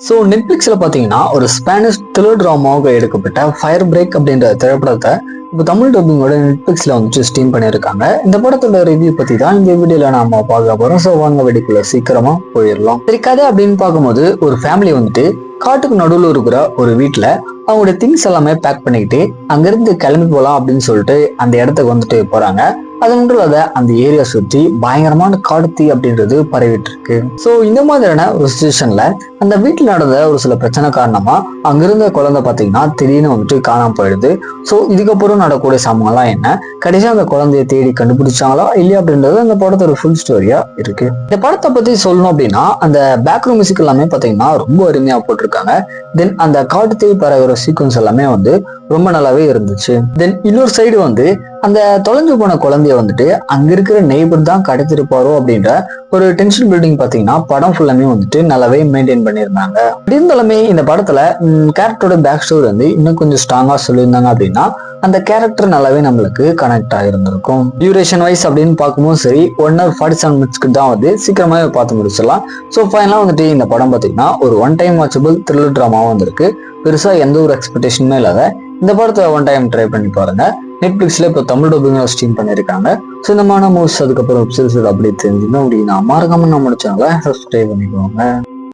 So நெட்ஃபிளிக்ஸில் பார்த்தீங்கன்னா ஒரு Spanish thriller ட்ராமாவாக எடுக்கப்பட்ட ஃபயர் பிரேக் அப்படின்ற திரைப்படத்தை இப்போ தமிழ் டப்பிங்கோட நெட்ஃபிளிக்ஸில் வந்துட்டு ஸ்ட்ரீம் பண்ணியிருக்காங்க. இந்த படத்தோட ரிவ்யூ பற்றி தான் இந்த வீடியோவில் நாம பார்க்க போகிறோம். ஸோ வாங்க வெடிக்குள்ள சீக்கிரமா போயிடலாம். சரி, கதை அப்படின்னு பார்க்கும்போது ஒரு ஃபேமிலி வந்துட்டு காட்டுக்கு நடுவில் இருக்கிற ஒரு வீட்டில் அவங்களோட திங்ஸ் எல்லாமே பேக் பண்ணிக்கிட்டு அங்கிருந்து கிளம்பி போகலாம் அப்படின்னு சொல்லிட்டு அந்த இடத்துக்கு வந்துட்டு போறாங்க. அது மட்டும் இல்லாத அந்த ஏரியா சுற்றி பயங்கரமான காட்டுத்தீ அப்படின்றது பரவிட்டு இருக்கு. ஸோ இந்த மாதிரியான ஒரு சுச்சுவேஷன்ல அந்த வீட்டில் நடந்த ஒரு சில பிரச்சனை காரணமா அங்கிருந்த குழந்தை பார்த்தீங்கன்னா திடீர்னு வந்துட்டு காணாம போயிடுது. ஸோ இதுக்கப்புறம் நடக்கக்கூடிய சம்பவம்லாம் என்ன, கடைசியா அந்த குழந்தைய தேடி கண்டுபிடிச்சாங்களா இல்லையா அப்படின்றது அந்த படத்தோட ஃபுல் ஸ்டோரியா இருக்கு. இந்த படத்தை பத்தி சொல்லணும் அப்படின்னா அந்த பேக்ரவுண்ட் மியூசிக் எல்லாமே பார்த்தீங்கன்னா ரொம்ப அருமையா போட்டிருக்காங்க. தென் அந்த காட்டுத்தீ பரவுற சீக்வன்ஸ் எல்லாமே வந்து ரொம்ப நல்லாவே இருந்துச்சு. தென் இன்னொரு சைடு வந்து அந்த தொலைஞ்சு போன குழந்தைய வந்துட்டு அங்க இருக்கிற நெய்பர் தான் கடத்திருப்பாரோ அப்படின்ற ஒரு டென்ஷன் பில்டிங் பாத்தீங்கன்னா படம் ஃபுல்லாமே வந்துட்டு நல்லாவே மெயின்டைன் பண்ணியிருந்தாங்க. அப்படி இருந்தாலுமே இந்த படத்துல கேரக்டரோட பேக் ஸ்டோரி வந்து இன்னும் கொஞ்சம் ஸ்ட்ராங்கா சொல்லியிருந்தாங்க அப்படின்னா அந்த கேரக்டர் நல்லாவே நம்மளுக்கு கனெக்ட் ஆகிருந்திருக்கும். டியூரேஷன் வைஸ் அப்படின்னு பார்க்கும்போது சரி 1 hour 47 minutes தான் வந்து சீக்கிரமாவே பார்த்து முடிச்சிடலாம். ஸோ ஃபைனலா வந்துட்டு இந்த படம் பார்த்தீங்கன்னா ஒரு ஒன் டைம் வாட்சபிள் த்ரில்லர் ட்ராமாவும் வந்திருக்கு. பெருசா எந்த ஒரு எக்ஸ்பெக்டேஷனுமே இல்லாத இந்த படத்தை ஒன் டைம் ட்ரை பண்ணி பாருங்க. நெட்ஃபிளிக்ஸ்ல இப்போ தமிழ் டப்பிங்ல ஸ்ட்ரீம் பண்ணியிருக்காங்க. ஸோ இந்த மாதிரி மூவிஸ் அதுக்கப்புறம் வெப்சீரிஸ் அப்படி தெரிஞ்சுக்கணும் அப்படின்னா மறக்காம நம்ம சேனலை சப்ஸ்கிரைப் பண்ணிக்கோங்க.